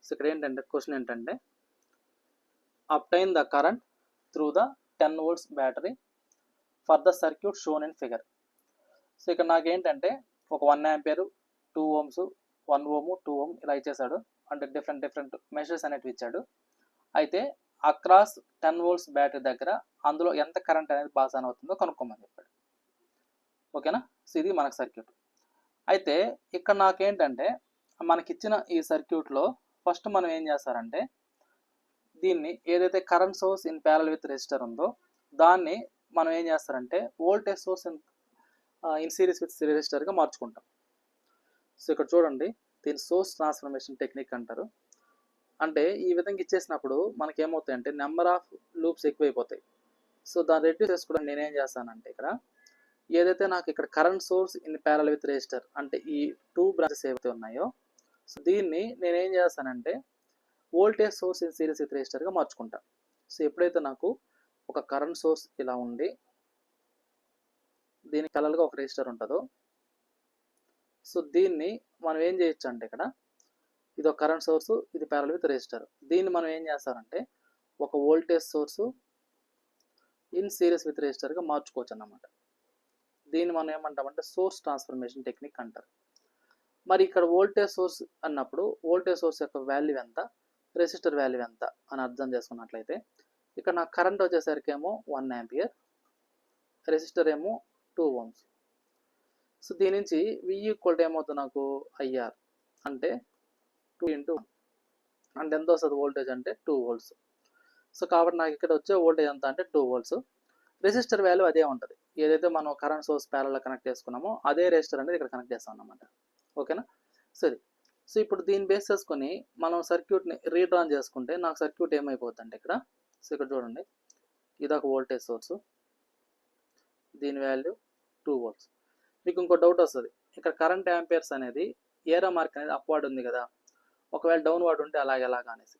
So ఇక్కడ ఏంటంటే question ఏంటంటే obtain the current through the 10 volts battery for the circuit shown in figure. So ఇక్కడ నాకేంటంటే ఒక 1 ఆంపియర్ 2 ohms 1 ohm 2 ohm ఇలా ఇచ్చేసాడు. అంటే డిఫరెంట్ మెషర్స్ అనేటివి ఇచ్చాడు. అయితే అక్రాస్ 10 volts బ్యాటరీ దగ్గర అందులో ఎంత కరెంట్ అనేది పాస్ ఆన్ అవుతుందో కనుక్కోమని చెప్పాడు. ఓకేనా. సో ఇది మనకు సర్క్యూట్. అయితే ఇక్కడ నాకేంటంటే మనకిచ్చిన ఈ సర్క్యూట్లో ఫస్ట్ మనం ఏం చేస్తారంటే దీన్ని ఏదైతే current source in parallel with resistor ఉందో దాన్ని మనం ఏం చేస్తారంటే voltage source in series with రెసిస్టర్గా మార్చుకుంటాం. సో ఇక్కడ చూడండి, దీన్ని సోర్స్ ట్రాన్స్ఫర్మేషన్ టెక్నిక్ అంటారు. అంటే ఈ విధంగా ఇచ్చేసినప్పుడు మనకి ఏమవుతాయంటే నెంబర్ ఆఫ్ లూప్స్ ఎక్కువైపోతాయి. సో దాన్ని రెడ్యూస్ చేసుకోవడానికి నేనేం చేస్తానంటే ఇక్కడ ఏదైతే నాకు ఇక్కడ current source in parallel with resistor అంటే ఈ 2 బ్రాంచెస్ ఏవైతే ఉన్నాయో సో దీన్ని నేనేం చేస్తానంటే voltage source in series with రెసిస్టర్గా మార్చుకుంటా. సో ఎప్పుడైతే నాకు ఒక కరెంట్ సోర్స్ ఇలా ఉండి దీని కలర్గా ఒక రెసిస్టర్ ఉంటుందో సో దీన్ని మనం ఏం చేయొచ్చు అంటే ఇక్కడ ఇది ఒక కరెంట్ సోర్సు, ఇది ప్యారల్ విత్ రెసిస్టర్. దీన్ని మనం ఏం చేస్తారంటే ఒక voltage source in series with రెసిస్టర్గా మార్చుకోవచ్చు అన్నమాట. దీన్ని మనం ఏమంటామంటే సోర్స్ ట్రాన్స్ఫర్మేషన్ టెక్నిక్ అంటారు. మరి ఇక్కడ వోల్టేజ్ సోర్స్ అన్నప్పుడు వోల్టేజ్ సోర్స్ యొక్క వాల్యూ ఎంత, రెసిస్టర్ వాల్యూ ఎంత అని అర్థం చేసుకున్నట్లయితే ఇక్కడ నాకు కరెంట్ వచ్చేసరికి ఏమో 1 ఆంపియర్, రెసిస్టర్ ఏమో 2 ohms. సో దీని నుంచి V ఈక్వల్ ఏమవుతుంది నాకు IR అంటే 2 into 1 అంటే ఎంత వస్తుంది వోల్టేజ్ అంటే 2 volts. సో కాబట్టి నాకు ఇక్కడ వచ్చే వోల్టేజ్ ఎంత అంటే 2 volts. రెసిస్టర్ వాల్యూ అదే ఉంటుంది, ఏదైతే మనం కరెంట్ సోర్స్ ప్యారల్లో కనెక్ట్ చేసుకున్నామో అదే రెసిస్టర్ అనేది ఇక్కడ కనెక్ట్ చేస్తాం అన్నమాట. ఓకేనా. సరే, సో ఇప్పుడు దీన్ని బేస్ చేసుకొని మనం సర్క్యూట్ని రీడ్రాన్ చేసుకుంటే నాకు సర్క్యూట్ ఏమైపోతుంది అంటే ఇక్కడ సో ఇక్కడ చూడండి, ఇదొక వోల్టేజ్ సోర్సు, దీని వాల్యూ 2 volts. మీకు ఇంకో డౌట్ వస్తుంది, ఇక్కడ కరెంట్ యాంపియర్స్ అనేది ఏరో మార్క్ అనేది అప్వార్డ్ ఉంది కదా, ఒకవేళ డౌన్వర్డ్ ఉంటే ఎలాగా అనేసి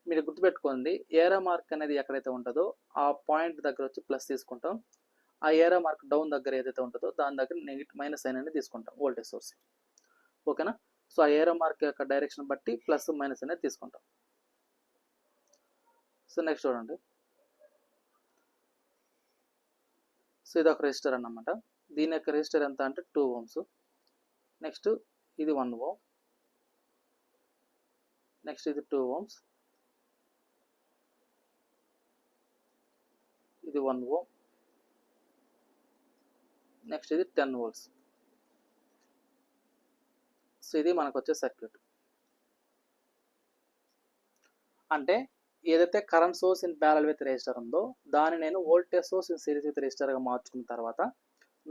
మీరు గుర్తుపెట్టుకోండి. ఏరో మార్క్ అనేది ఎక్కడైతే ఉంటుందో ఆ పాయింట్ దగ్గర వచ్చి ప్లస్ తీసుకుంటాం, ఆ ఏరో మార్క్ డౌన్ దగ్గర ఏదైతే ఉంటుందో దాని దగ్గర మైనస్ సైన్ అనేది తీసుకుంటాం వోల్టేజ్ సోర్స్. ఓకేనా. సో ఆ ఏరో మార్క్ యొక్క డైరెక్షన్ బట్టి ప్లస్ మైనస్ అనేది తీసుకుంటాం. సో నెక్స్ట్ చూడండి, సో ఇది ఒక రెసిస్టర్ అన్నమాట. దీని యొక్క రెసిస్టర్ ఎంత అంటే 2 ohms. నెక్స్ట్ ఇది 1 ohm, నెక్స్ట్ ఇది 2 ohms, ఇది 1 ohm, నెక్స్ట్ ఇది 10 volts. సో ఇది మనకు వచ్చే సర్క్యూట్. అంటే ఏదైతే current source in parallel with resistor ఉందో దాన్ని నేను voltage source in series with రెసిస్టర్గా మార్చుకున్న తర్వాత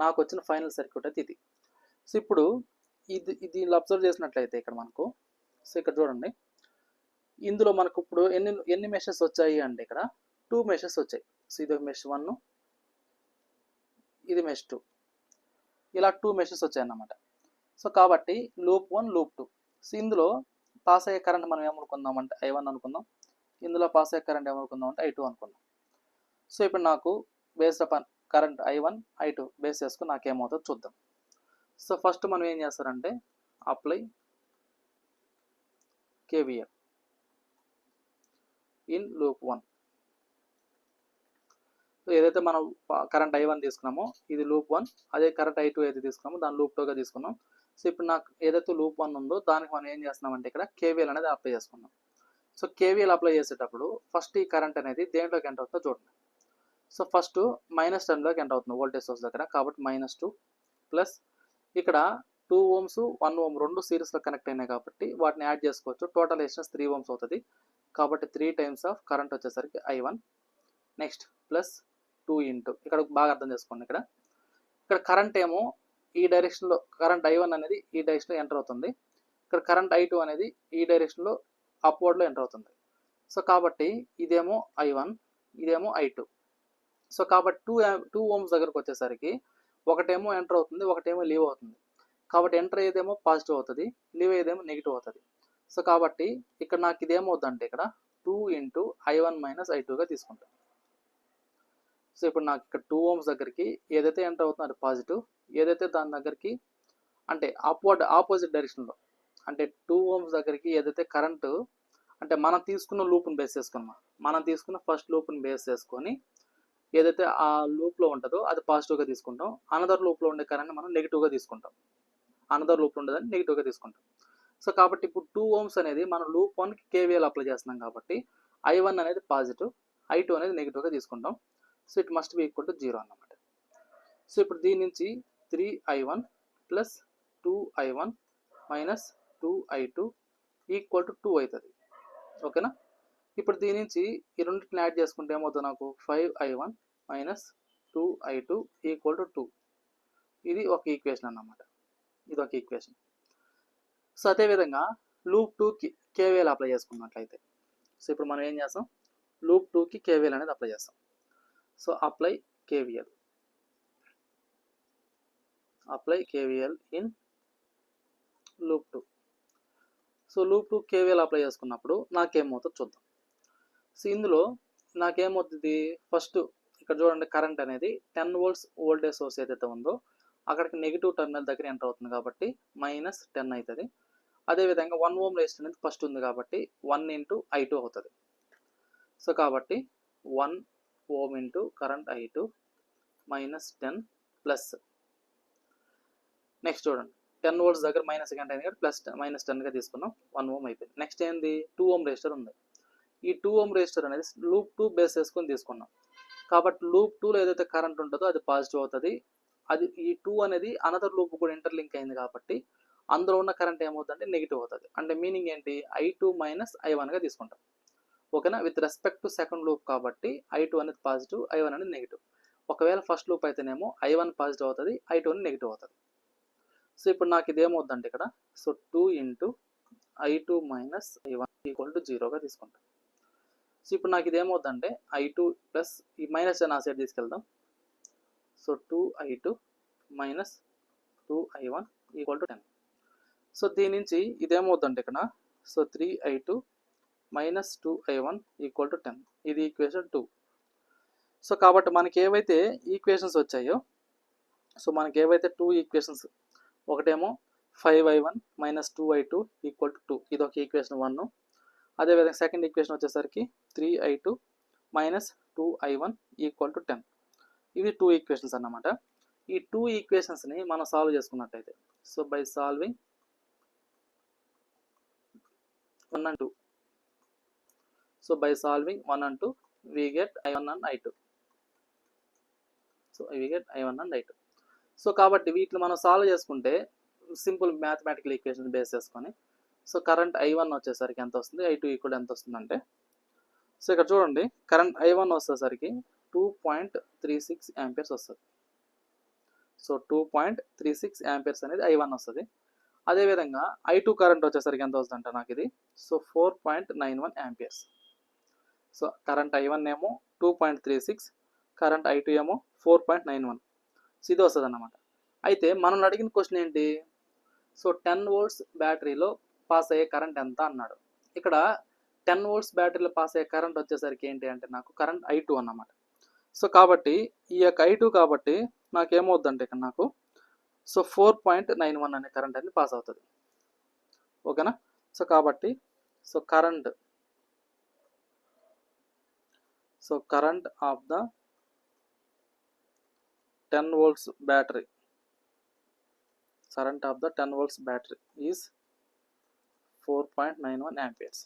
నాకు వచ్చిన ఫైనల్ సర్క్యూట్ అయితే ఇది. సో ఇప్పుడు ఇది అబ్జర్వ్ చేసినట్లయితే ఇక్కడ మనకు సో ఇక్కడ చూడండి, ఇందులో మనకు ఇప్పుడు ఎన్ని మెషెస్ వచ్చాయి అంటే ఇక్కడ 2 మెషెస్ వచ్చాయి. సో ఇది మెష్ 1, ఇది మెష్ 2, ఇలా 2 మెషెస్ వచ్చాయి అన్నమాట. సో కాబట్టి లూప్ 1 లూప్ 2. సో ఇందులో పాస్ అయ్యే కరెంట్ మనం ఏమనుకుందాం అంటే I1 అనుకుందాం, ఇందులో పాస్ అయ్యే కరెంట్ ఏమనుకుందాం అంటే I2 అనుకుందాం. సో ఇప్పుడు నాకు based upon current I1 I2 base చేసుకుని నాకేమవుతుందో చూద్దాం. సో ఫస్ట్ మనం ఏం చేస్తారంటే apply KVL in loop 1. So ఏదైతే మనం కరెంట్ I1 తీసుకున్నామో ఇది లూప్ 1, అదే కరెంట్ I2 ఏదైతే తీసుకున్నామో దాన్ని లూప్ 2గా తీసుకున్నాం. సో ఇప్పుడు నాకు ఏదైతే లూప్ 1 ఉందో దానికి మనం ఏం చేస్తున్నామంటే ఇక్కడ KVL అనేది అప్లై చేసుకున్నాం. సో KVL అప్లై చేసేటప్పుడు ఫస్ట్ ఈ కరెంట్ అనేది దేంట్లోకి ఎంటర్ అవుతుందో చూడండి. సో ఫస్ట్ -10లోకి ఎంటర్ అవుతుంది వోల్టేజ్ సోర్స్ దగ్గర, కాబట్టి -2 ప్లస్ ఇక్కడ 2 ohms 1 ohm రెండు సిరీస్లో కనెక్ట్ అయినాయి కాబట్టి వాటిని యాడ్ చేసుకోవచ్చు. టోటల్ రెసిస్టెన్స్ 3 ohms అవుతుంది కాబట్టి 3 times ఆఫ్ కరెంట్ వచ్చేసరికి I1 నెక్స్ట్ ప్లస్ 2 into ఇక్కడ బాగా అర్థం చేసుకోండి, ఇక్కడ కరెంట్ ఏమో ఈ డైరెక్షన్లో కరెంట్ I1 అనేది ఈ డైరెక్షన్లో ఎంటర్ అవుతుంది, ఇక్కడ కరెంట్ I2 అనేది ఈ డైరెక్షన్లో అప్వర్డ్లో ఎంటర్ అవుతుంది. సో కాబట్టి ఇదేమో I1 ఇదేమో I2. సో కాబట్టి 2 ohms దగ్గరకు వచ్చేసరికి ఒకటేమో ఎంటర్ అవుతుంది, ఒకటేమో లీవ్ అవుతుంది. కాబట్టి ఎంటర్ అయ్యేదేమో పాజిటివ్ అవుతుంది, లీవ్ అయ్యేదేమో నెగిటివ్ అవుతుంది. సో కాబట్టి ఇక్కడ నాకు ఇదేమవుతుంది అంటే ఇక్కడ 2 into I1 minus I2గా తీసుకుంటాను. సో ఇప్పుడు నాకు ఇక్కడ 2 ohms దగ్గరికి ఏదైతే ఎంటర్ అవుతుందో అది పాజిటివ్, ఏదైతే దాని దగ్గరికి అంటే ఆపోజిట్ డైరెక్షన్లో అంటే 2 ohms దగ్గరికి ఏదైతే కరెంటు అంటే మనం తీసుకున్న లూప్ని బేస్ చేసుకున్నాం. మనం తీసుకున్న ఫస్ట్ లూప్ని బేస్ చేసుకొని ఏదైతే ఆ లూప్లో ఉంటుందో అది పాజిటివ్గా తీసుకుంటాం. అనదర్ లూప్లో ఉండే కరెంట్ని మనం నెగిటివ్గా తీసుకుంటాం. అనదర్ లూప్లో ఉండేదాన్ని నెగిటివ్గా తీసుకుంటాం. సో కాబట్టి ఇప్పుడు 2 ohms అనేది మనం లూప్ 1కి కేవీఎల్ అప్లై చేస్తున్నాం కాబట్టి I1 అనేది పాజిటివ్, I2 అనేది నెగిటివ్గా తీసుకుంటాం. So it must be equal to 0 అన్నమాట. సో ఇప్పుడు దీని నుంచి 3I1 plus 2I1 minus 2I2 equal to 2 అవుతుంది. ఓకేనా? ఇప్పుడు దీని నుంచి ఈ రెండింటిని యాడ్ చేసుకుంటే ఏమవుతుంది నాకు 5I1 minus 2I2 equal to 2. ఇది ఒక ఈక్వేషన్ అన్నమాట. ఇది ఒక ఈక్వేషన్. సో అదేవిధంగా లూప్ 2కి కేవీఎల్ అప్లై చేసుకున్నట్లయితే సో ఇప్పుడు మనం ఏం చేస్తాం, లూప్ 2కి కేవీఎల్ అనేది అప్లై చేస్తాం. So apply KVL in loop 2. So loop 2 KVL apply చేసుకున్నప్పుడు నాకేమవుతుందో చూద్దాం. సో ఇందులో నాకేమవుతుంది, ఫస్ట్ ఇక్కడ చూడండి, కరెంట్ అనేది 10 volts వోల్టేజ్ సోర్స్ ఏదైతే ఉందో అక్కడికి నెగిటివ్ టర్మినల్ దగ్గర ఎంటర్ అవుతుంది కాబట్టి -10 అవుతుంది. అదేవిధంగా 1 ohm రెసిస్టర్ అనేది ఫస్ట్ ఉంది కాబట్టి 1 into I2 అవుతుంది. సో కాబట్టి 1 ohm into current I2 -10 plus next చూడండి 10 volts దగ్గర మైనస్ గంట అయింది కాబట్టి ప్లస్ -10గా తీసుకున్నాం, 1 ohm అయిపోయింది. నెక్స్ట్ ఏంది, 2 ohm రెసిస్టర్ ఉంది. ఈ 2 ohm రెసిస్టర్ అనేది లూప్ 2 బేస్ చేసుకొని తీసుకున్నాం కాబట్టి లూప్ 2లో ఏదైతే కరెంట్ ఉంటుందో అది పాజిటివ్ అవుతుంది. అది ఈ 2 అనేది అనదర్ లూప్ కూడా ఇంటర్లింక్ అయింది కాబట్టి అందులో ఉన్న కరెంట్ ఏమవుతుందంటే నెగిటివ్ అవుతుంది. అంటే మీనింగ్ ఏంటి, I2 మైనస్ I1గా తీసుకుంటాం. ఓకేనా? With respect to second loop కాబట్టి I2 అనేది పాజిటివ్, I1 అనేది నెగిటివ్. ఒకవేళ ఫస్ట్ లూప్ అయితేనేమో I1 పాజిటివ్ అవుతుంది, I2 అనేది నెగిటివ్ అవుతుంది. సో ఇప్పుడు నాకు ఇది ఏమవుతుందంటే ఇక్కడ so 2 into I2 minus I1 equal to 0గా తీసుకుంటాం. సో ఇప్పుడు నాకు ఇది ఏమవుతుందంటే I2 ప్లస్ ఈ మైనస్ ఆ సైడ్ తీసుకెళ్దాం. So 2I2 minus 2I1 equal to 10. So దీని నుంచి ఇదేమవుతుందంటే ఇక్కడ so 3I2 minus 2I1 equal to 10. ఇది ఈక్వేషన్ 2. సో కాబట్టి మనకి ఏవైతే ఈక్వేషన్స్ వచ్చాయో సో మనకి ఏవైతే 2 ఈక్వేషన్స్, ఒకటేమో 5I1 minus 2I2 equal to 2, ఇది ఒక ఈక్వేషన్ 1. అదేవిధంగా సెకండ్ ఈక్వేషన్ వచ్చేసరికి 3I2 minus 2I1 equal to 10. ఇవి 2 ఈక్వేషన్స్ అన్నమాట. ఈ 2 ఈక్వేషన్స్ని మనం సాల్వ్ చేసుకున్నట్టయితే so by solving 1 and 2, so by solving 1 and 2 we get I1 and I2. So we get I1 and I2. So కాబట్టి వీటిని మనం సాల్వ్ చేసుకుంటే సింపుల్ మ్యాథమెటికల్ ఈక్వేషన్ బేస్ చేసుకొని సో కరెంట్ I1 వచ్చేసరికి ఎంత వస్తుంది, I2 ఈక్వల్ ఎంత వస్తుందంటే సో ఇక్కడ చూడండి కరెంట్ I1 వచ్చేసరికి 2.36 యాంపియర్స్ వస్తుంది. సో 2.36 యాంపియర్స్ అనేది I1 వస్తుంది. అదేవిధంగా I2 కరెంట్ వచ్చేసరికి ఎంత వస్తుందంటే నాకు ఇది so 4.91 amperes. So current I1 ఏమో 2.36, కరెంట్ I2 ఏమో 4.91. సో ఇది వస్తుంది అన్నమాట. అయితే మనం అడిగిన క్వశ్చన్ ఏంటి, సో 10 volts బ్యాటరీలో పాస్ అయ్యే కరెంట్ ఎంత అన్నాడు. ఇక్కడ 10 volts బ్యాటరీలో పాస్ అయ్యే కరెంట్ వచ్చేసరికి ఏంటి అంటే నాకు కరెంట్ I2 అన్నమాట. సో కాబట్టి ఈ యొక్క I2 కాబట్టి నాకేమవుద్దంటే ఇక్కడ నాకు సో 4.91 అనే కరెంట్ అనేది పాస్ అవుతుంది. ఓకేనా? సో కాబట్టి so current of the 10 volts battery, current of the 10 volts battery is 4.91 amperes.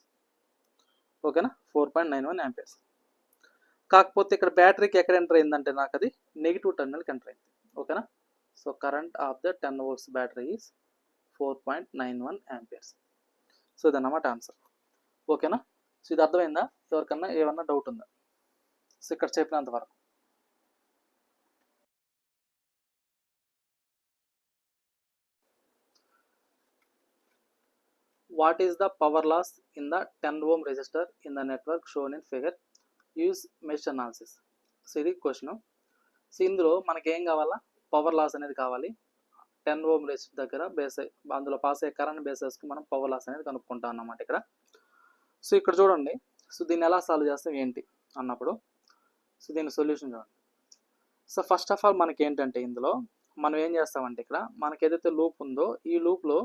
ఓకేనా? 4.91 amperes. కాకపోతే ఇక్కడ బ్యాటరీకి ఎక్కడ ఎంటర్ అయిందంటే నాకు అది నెగిటివ్ టర్మినల్కి ఎంటర్ అయింది. ఓకేనా? So current of the 10 volts battery is 4.91 amperes. So ఇదన్నమాట ఆన్సర్. ఓకేనా? సో ఇది అర్థమైందా? ఎవరికన్నా ఏమన్నా డౌట్ ఉందా? సో ఇక్కడ చెప్పినంత వరకు. What is the power loss in the 10 ohm resistor in the network shown in figure? Use mesh analysis. So ఇది క్వశ్చన్. సో ఇందులో మనకి ఏం కావాలా, పవర్ లాస్ అనేది కావాలి. 10 ohm రెసిస్టర్ దగ్గర బేస్ అందులో పాస్ అయ్యే కరెంట్ బేస్ చేసుకుని మనం పవర్ లాస్ అనేది కనుక్కుంటాం అన్నమాట ఇక్కడ. సో ఇక్కడ చూడండి, సో దీన్ని ఎలా సాల్వ్ చేస్తాం ఏంటి అన్నప్పుడు సో దీని సొల్యూషన్ చూడండి. సో ఫస్ట్ ఆఫ్ ఆల్ మనకి ఏంటంటే ఇందులో మనం ఏం చేస్తామంటే ఇక్కడ మనకి ఏదైతే లూప్ ఉందో ఈ లూప్లో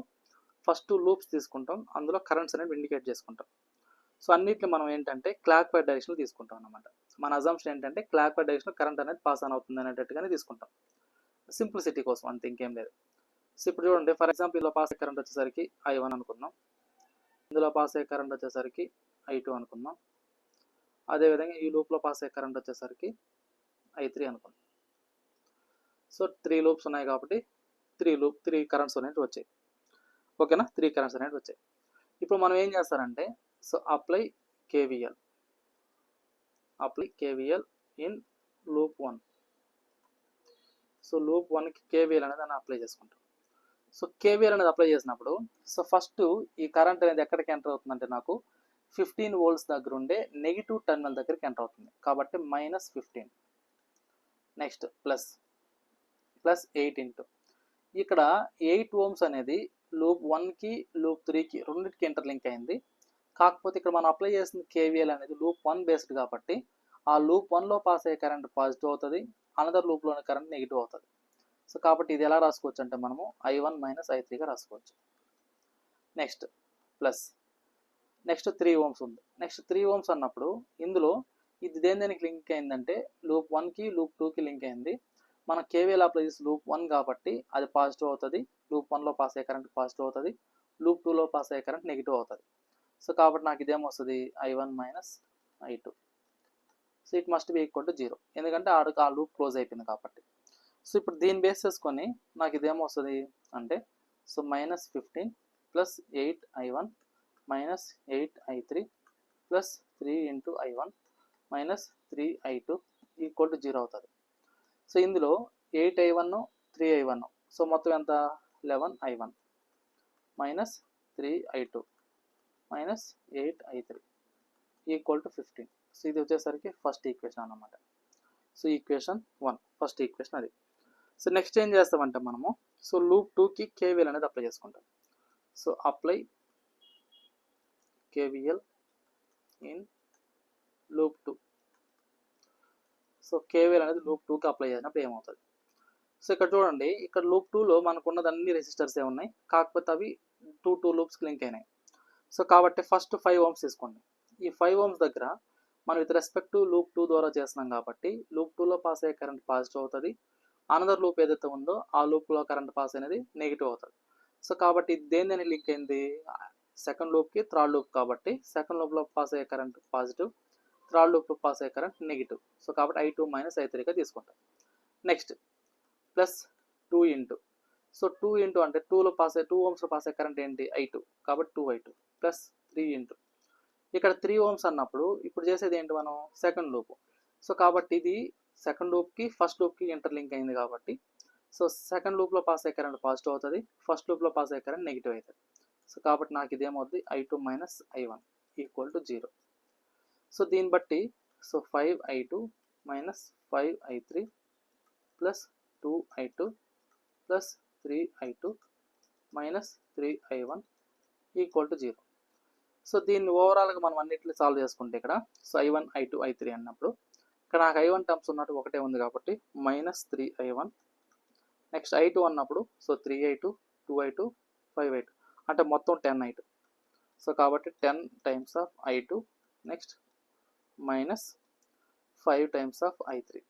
ఫస్ట్ లూప్స్ తీసుకుంటాం, అందులో కరెంట్స్ అనేవి ఇండికేట్ చేసుకుంటాం. సో అన్నిటిని మనం ఏంటంటే క్లాక్ వైర్ డైరెక్షన్ తీసుకుంటాం అనమాట. మన అజంప్షన్ ఏంటంటే క్లాక్ వైర్ డైరెక్షన్ కరెంట్ అనేది పాస్ ఆన్ అవుతుంది అనేటట్టుగానే తీసుకుంటాం, సింప్లిసిటీ కోసం, అంతే, ఇంకేం లేదు. సో ఇప్పుడు చూడండి, ఫర్ ఎగ్జాంపుల్ ఇందులో పాస్ అయ్యే కరెంట్ వచ్చేసరికి I1 అనుకుందాం, ఇందులో పాస్ అయ్యే కరెంట్ వచ్చేసరికి I2 అనుకుందాం, అదేవిధంగా ఈ లూప్లో పాస్ అయ్యే కరెంట్ వచ్చేసరికి I3 అనుకుందాం. సో 3 లూప్స్ ఉన్నాయి కాబట్టి 3 కరెంట్స్ అనేవి వచ్చాయి. ఓకేనా, 3 కరెంట్స్ అనేవి వచ్చాయి. ఇప్పుడు మనం ఏం చేస్తారంటే, so apply KVL in loop 1. So loop 1కి KVL అనేది అప్లై చేసుకుంటాం. సో KVL అనేది అప్లై చేసినప్పుడు, సో ఫస్ట్ ఈ కరెంట్ అనేది ఎక్కడికి ఎంటర్ అవుతుందంటే నాకు 15 volts దగ్గర ఉండే నెగిటివ్ టర్మినల్ దగ్గరికి ఎంటర్ అవుతుంది కాబట్టి -15. నెక్స్ట్ ప్లస్ 8 ఇంటూ ఇక్కడ 8 ohms అనేది లూప్ 1కి లూప్ 3కి రెండింటికి ఇంటర్లింక్ అయింది. కాకపోతే ఇక్కడ మనం అప్లై చేసిన KVL అనేది లూప్ 1 బేస్డ్ కాబట్టి ఆ లూప్ 1లో పాస్ అయ్యే కరెంట్ పాజిటివ్ అవుతుంది, అనదర్ లూప్లోని కరెంట్ నెగిటివ్ అవుతుంది. సో కాబట్టి ఇది ఎలా రాసుకోవచ్చు అంటే మనము I1 - I3గా రాసుకోవచ్చు. నెక్స్ట్ ప్లస్ నెక్స్ట్ 3 ohms ఉంది. నెక్స్ట్ 3 ohms అన్నప్పుడు ఇందులో ఇది దేనికి లింక్ అయిందంటే లూప్ 1కి లూప్ 2కి లింక్ అయింది. మన KVL అప్లై చేసి లూప్ 1 కాబట్టి అది పాజిటివ్ అవుతుంది, లూప్ 1లో పాస్ అయ్యే కరెంట్ పాజిటివ్ అవుతుంది, లూప్ 2లో పాస్ అయ్యే కరెంట్ నెగిటివ్ అవుతుంది. సో కాబట్టి నాకు ఇదేమొస్తుంది I1 - I2. So it must be equal to 0, ఎందుకంటే ఆ లూప్ క్లోజ్ అయిపోయింది కాబట్టి. సో ఇప్పుడు దీన్ని బేస్ చేసుకొని నాకు ఇదేమొస్తుంది అంటే, so -15 + 8I1 - 8I3 + 3 × I1 - 3I2 = 0 అవుతుంది. సో ఇందులో 8I1 3I1, సో మొత్తం ఎంత 11I1 - 3I2 - 8I3 = 15. సో ఇది వచ్చేసరికి ఫస్ట్ ఈక్వేషన్ అన్నమాట. సో ఈక్వేషన్ 1 ఫస్ట్ ఈక్వేషన్ అది. సో నెక్స్ట్ ఏం చేస్తామంటే మనము, సో లూప్ 2కి KVL అనేది అప్లై చేసుకుంటాం. So apply KVL in loop 2. So KVL అనేది లూప్ 2కి అప్లై చేసినప్పుడు ఏమవుతుంది, సో ఇక్కడ చూడండి, ఇక్కడ లూప్ 2లో మనకు ఉన్నది అన్ని రెసిస్టర్స్ ఉన్నాయి, కాకపోతే అవి 2 లూప్స్కి లింక్ అయినాయి. సో కాబట్టి ఫస్ట్ 5 ohms తీసుకోండి. ఈ 5 ohms దగ్గర మనం విత్ రెస్పెక్ట్ టు లూప్ 2 ద్వారా చేస్తున్నాం కాబట్టి లూప్ 2లో పాస్ అయ్యే కరెంట్ పాజిటివ్ అవుతుంది, అనదర్ లూప్ ఏదైతే ఉందో ఆ లూప్లో కరెంట్ పాస్ అనేది నెగిటివ్ అవుతుంది. సో కాబట్టి దేని లింక్ అయింది, సెకండ్ లూప్కి థర్డ్ లూప్ కాబట్టి సెకండ్ లూప్లో పాస్ అయ్యే కరెంట్ పాజిటివ్, థర్డ్ లూప్లో పాస్ అయ్యే కరెంట్ నెగిటివ్. సో కాబట్టి I2 - I3గా తీసుకుంటాం. Next plus 2 into, so 2 into అంటే 2 ohmsలో పాస్ అయ్యే కరెంట్ ఏంటి I2 కాబట్టి 2I2 ప్లస్ 3 ఇంటూ ఇక్కడ 3 ohms అన్నప్పుడు ఇప్పుడు చేసేది ఏంటి మనం సెకండ్ లూప్. సో కాబట్టి ఇది సెకండ్ లూప్కి ఫస్ట్ లూప్కి ఇంటర్లింక్ అయింది కాబట్టి సో సెకండ్ లూప్లో పాస్ అయ్యే కరెంట్ పాజిటివ్ అవుతుంది, ఫస్ట్ లూప్లో పాస్ అయ్యే కరెంట్ నెగిటివ్ అవుతుంది. సో కాబట్టి నాకు ఇదేమవుతుంది I2 - I1 = 0. సో దీన్ని బట్టి so 5I2 - 5I3 + 2I2 + 3I2 - 3I1 = 0. So దీన్ని ఓవరాల్గా మనం అన్నింటినీ సాల్వ్ చేసుకుంటే ఇక్కడ సో I1 I2 I3 అన్నప్పుడు ఇక్కడ నాకు I1 టర్మ్స్ ఉన్నట్టు ఒకటే ఉంది కాబట్టి -3I1. నెక్స్ట్ I2 అన్నప్పుడు సో 3I2 2I2 5I2 అంటే మొత్తం 10I2. సో కాబట్టి 10 times of I2 next -5 times of I3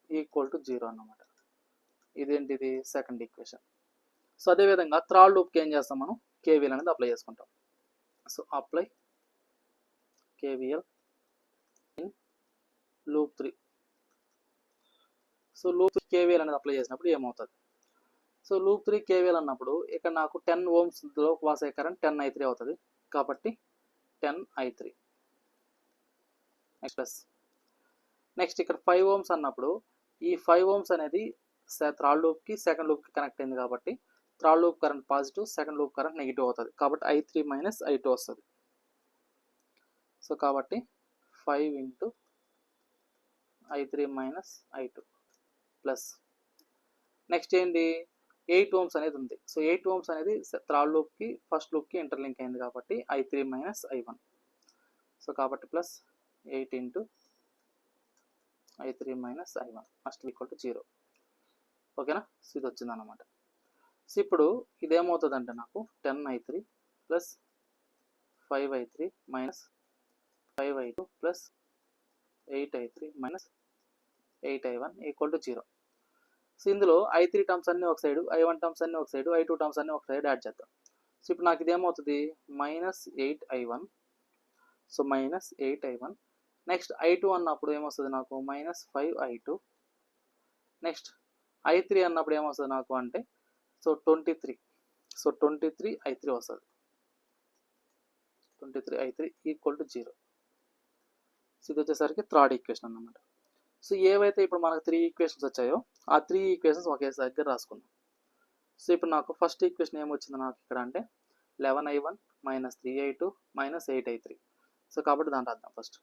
= 0 అన్నమాట. ఇదేంటిది సెకండ్ ఈక్వేషన్. సో అదేవిధంగా థర్డ్ లూప్కి ఏం చేస్తాం మనం KVL అనేది అప్లై చేసుకుంటాం. So apply KVL in loop 3. So loop KVL అనేది అప్లై చేసినప్పుడు ఏమవుతుంది, సో లూప్ 3 KVL అన్నప్పుడు ఇక్కడ నాకు 10 ohmsలో పాస్ అయ్యే కరెంట్ 10I3 అవుతుంది కాబట్టి 10I3 ప్లస్ నెక్స్ట్ ఇక్కడ 5 ohms అన్నప్పుడు ఈ 5 ohms అనేది థర్డ్ లూప్కి సెకండ్ లూప్కి కనెక్ట్ అయింది కాబట్టి third loop current positive, second loop current negative అవుతుంది కాబట్టి I3 - I2 వస్తుంది. సో కాబట్టి 5 into I3 - I2 plus next ఏంటి 8 ohms అనేది ఉంది. సో 8 ohms అనేది థర్డ్ లూప్కి ఫస్ట్ లూప్కి ఇంటర్లింక్ అయింది కాబట్టి I3 - I1. సో కాబట్టి plus 8 into I3 - I1 must equal to 0. ఓకేనా, సో ఇది వచ్చింది అనమాట. సో ఇప్పుడు ఇదేమవుతుంది అంటే నాకు 10I3 + 5I3 - 5i2 plus 8i3 minus 8i1 equal to 0. So ఇందులో i3 టర్మ్స్ అన్నీ ఒక సైడు, i1 టర్మ్స్ అన్నీ ఒక సైడు, i2 టర్మ్స్ అన్నీ ఒక సైడ్ యాడ్ చేద్దాం. సో ఇప్పుడు నాకు ఇదేమవుతుంది, minus 8i1. So minus 8i1. Next i2 అన్నప్పుడు ఏమొస్తుంది నాకు, మైనస్ 5i2. నెక్స్ట్ i3 అన్నప్పుడు ఏమొస్తుంది నాకు అంటే, సో 23. సో 23i3 వస్తుంది. 23i3 equal to 0. సో ఇది వచ్చేసరికి థర్డ్ ఈక్వేషన్ అన్నమాట. సో ఏవైతే ఇప్పుడు మనకు 3 ఈక్వేషన్స్ వచ్చాయో ఆ 3 ఈక్వేషన్స్ ఒకేసారి దగ్గర రాసుకుందాం. సో ఇప్పుడు నాకు ఫస్ట్ ఈక్వేషన్ ఏమొచ్చింది నాకు ఇక్కడ అంటే 11i1 minus 3i2 minus 8i3. So కాబట్టి దాన్ని రాద్దాం ఫస్ట్.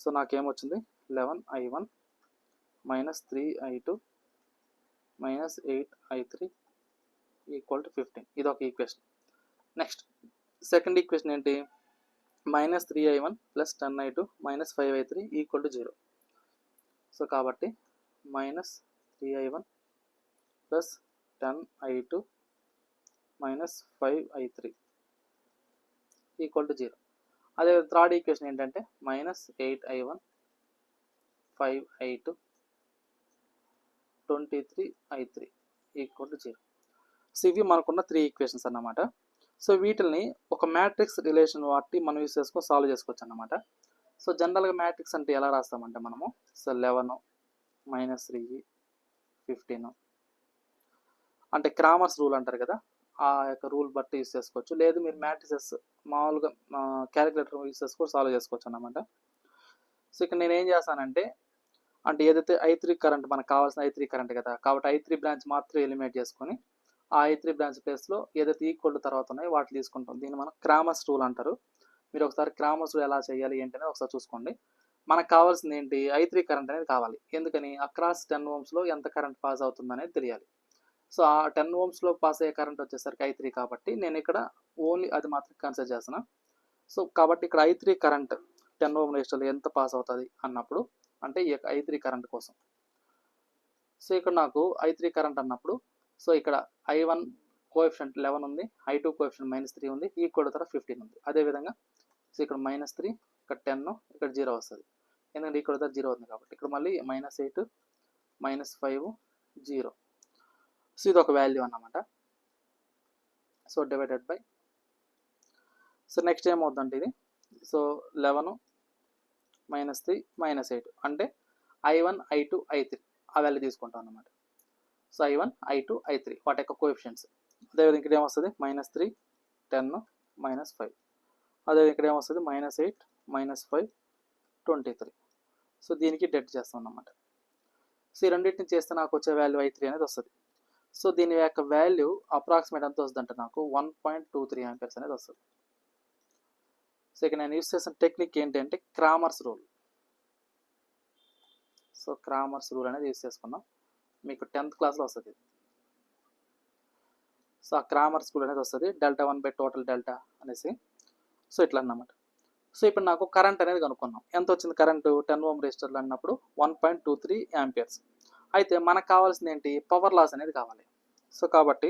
సో నాకేమొచ్చింది 11i1 minus 3i2 minus 8i3 equal to 15. ఇది ఒక ఈక్వేషన్. నెక్స్ట్ సెకండ్ ఈక్వేషన్ ఏంటి, minus 3i1 plus 10i2 minus 5i3 equal to 0. So కాబట్టి minus 3i1 plus 10i2 minus 5i3 equal to 0. అదే third equation ఏంటంటే minus 8i1 5i2 23i3 equal to 0. So ఇవి మనకున్న 3 equations అన్నమాట. So వీటిని ఒక matrix relation వాటి మనం యూస్ చేసుకొని సాల్వ్ చేసుకోవచ్చు అన్నమాట. సో జనరల్గా మ్యాట్రిక్స్ అంటే ఎలా రాస్తామంటే మనము, సో 11 మైనస్ 3 15 అంటే క్రామర్స్ రూల్ అంటారు కదా, ఆ యొక్క రూల్ బట్టి యూస్ చేసుకోవచ్చు. లేదు మీరు మ్యాట్రిసెస్ మామూలుగా క్యాలిక్యులేటర్ యూస్ చేసుకొని సాల్వ్ చేసుకోవచ్చు అన్నమాట. సో ఇక్కడ నేను ఏం చేస్తానంటే, అంటే ఏదైతే i3 కరెంట్ మనకు కావాల్సిన i3 కరెంట్ కదా, కాబట్టి i3 బ్రాంచ్ మాత్రం ఎలిమినేట్ చేసుకొని ఆ i3 బ్రాంచ్ ప్లేస్లో ఏదైతే ఈక్వల్ తర్వాత ఉన్నాయో వాటిని తీసుకుంటాం. దీన్ని మనం క్రామర్స్ రూల్ అంటారు. మీరు ఒకసారి క్రామర్స్ రూల్ ఎలా చేయాలి ఏంటి అనేది ఒకసారి చూసుకోండి. మనకు కావాల్సింది ఏంటి, i3 కరెంట్ అనేది కావాలి. ఎందుకని, అక్రాస్ 10 ohmsలో ఎంత కరెంట్ పాస్ అవుతుంది అనేది తెలియాలి. సో ఆ 10 ohmsలో పాస్ అయ్యే కరెంట్ వచ్చేసరికి i3 కాబట్టి నేను ఇక్కడ ఓన్లీ అది మాత్రం కన్సిడర్ చేస్తున్నా. సో కాబట్టి ఇక్కడ i3 కరెంట్ 10 ohm రెసిస్టర్లో ఎంత పాస్ అవుతుంది అన్నప్పుడు, అంటే ఈ యొక్క i3 కరెంట్ కోసం. సో ఇక్కడ నాకు i3 కరెంట్ అన్నప్పుడు, సో ఇక్కడ i1 కోఎఫిషియంట్ 11 ఉంది, i2 కోఎఫిషియంట్ మైనస్ 3 ఉంది, ఈక్వల్ తర్వాత 15 ఉంది. అదేవిధంగా సో ఇక్కడ మైనస్ 3, ఇక్కడ 10, ఇక్కడ 0 వస్తుంది. ఎందుకంటే ఇక్కడ 0 ఉంది కాబట్టి. ఇక్కడ మళ్ళీ మైనస్ 8 మైనస్ 5 0. సో ఇది ఒక వాల్యూ అన్నమాట. So divided by, so next ఏమవుతుందంటే ఇది, సో 11 మైనస్ 3 మైనస్ 8 అంటే i1 i2 i3 ఆ వాల్యూ తీసుకుంటాం అన్నమాట. సో i1 i2 i3 వాటి యొక్క కోఎఫిషియెంట్స్. అదేవిధంగా ఇక్కడ ఏమొస్తుంది మైనస్ 3 10 మైనస్ 5. అదే ఇక్కడ ఏమొస్తుంది మైనస్ 8 మైనస్ 5 23. సో దీనికి డెట్ చేస్తాం అన్నమాట. సో ఈ రెండింటిని చేస్తే నాకు వచ్చే వాల్యూ i3 అనేది వస్తుంది. సో దీని యొక్క వాల్యూ అప్రాక్సిమేట్ ఎంత వస్తుంది అంటే నాకు 1.23 ఆంపియర్స్ అనేది వస్తుంది. సో ఇక్కడ నేను యూస్ చేసిన టెక్నిక్ ఏంటంటే Cramer's rule. So Cramer's rule అనేది యూస్ చేసుకున్నాం, మీకు 10th క్లాస్లో వస్తుంది. సో ఆ క్రామర్స్ రూల్ అనేది వస్తుంది, డెల్టా 1 బై టోటల్ డెల్టా అనేసి. సో ఇట్లా అన్నమాట. సో ఇప్పుడు నాకు కరెంట్ అనేది కనుక్కున్నాం. ఎంత వచ్చింది కరెంటు 10 ohm రెసిస్టర్లు అన్నప్పుడు 1.23 ఆంపియర్స్. అయితే మనకు కావాల్సింది ఏంటి, పవర్ లాస్ అనేది కావాలి. సో కాబట్టి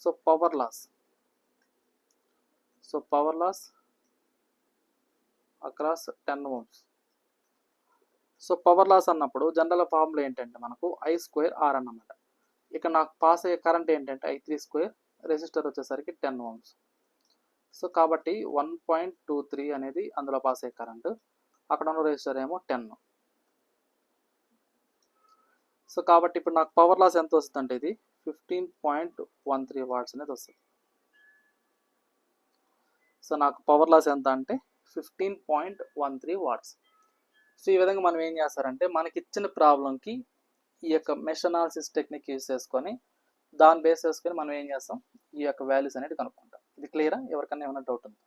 so power loss across 10 ohms. So power loss అన్నప్పుడు జనరల్ ఫార్ములా ఏంటంటే మనకు I²R అన్నమాట. ఇక్కడ నాకు పాస్ అయ్యే కరెంట్ ఏంటంటే I3², రెసిస్టర్ వచ్చేసరికి 10 ohms. సో కాబట్టి 1.23 అనేది అందులో పాస్ అయ్యే కరెంటు, అక్కడ ఉన్న రెసిస్టర్ ఏమో 10. సో కాబట్టి ఇప్పుడు నాకు పవర్ లాస్ ఎంత వస్తుంది అంటే ఇది 15.13 వాట్స్ అనేది వస్తుంది. సో నాకు పవర్ లాస్ ఎంత అంటే 15.13 వాట్స్. సో ఈ విధంగా మనం ఏం చేస్తారంటే మనకి ఇచ్చిన ప్రాబ్లంకి ఈ యొక్క మెష్ అనాలిసిస్ టెక్నిక్ యూజ్ చేసుకొని దాన్ని బేస్ చేసుకొని మనం ఏం చేస్తాం, ఈ యొక్క వాల్యూస్ అనేది కనుక్కుంటాం. ఇది క్లియరా, ఎవరికైనా ఏమైనా డౌట్ ఉందా?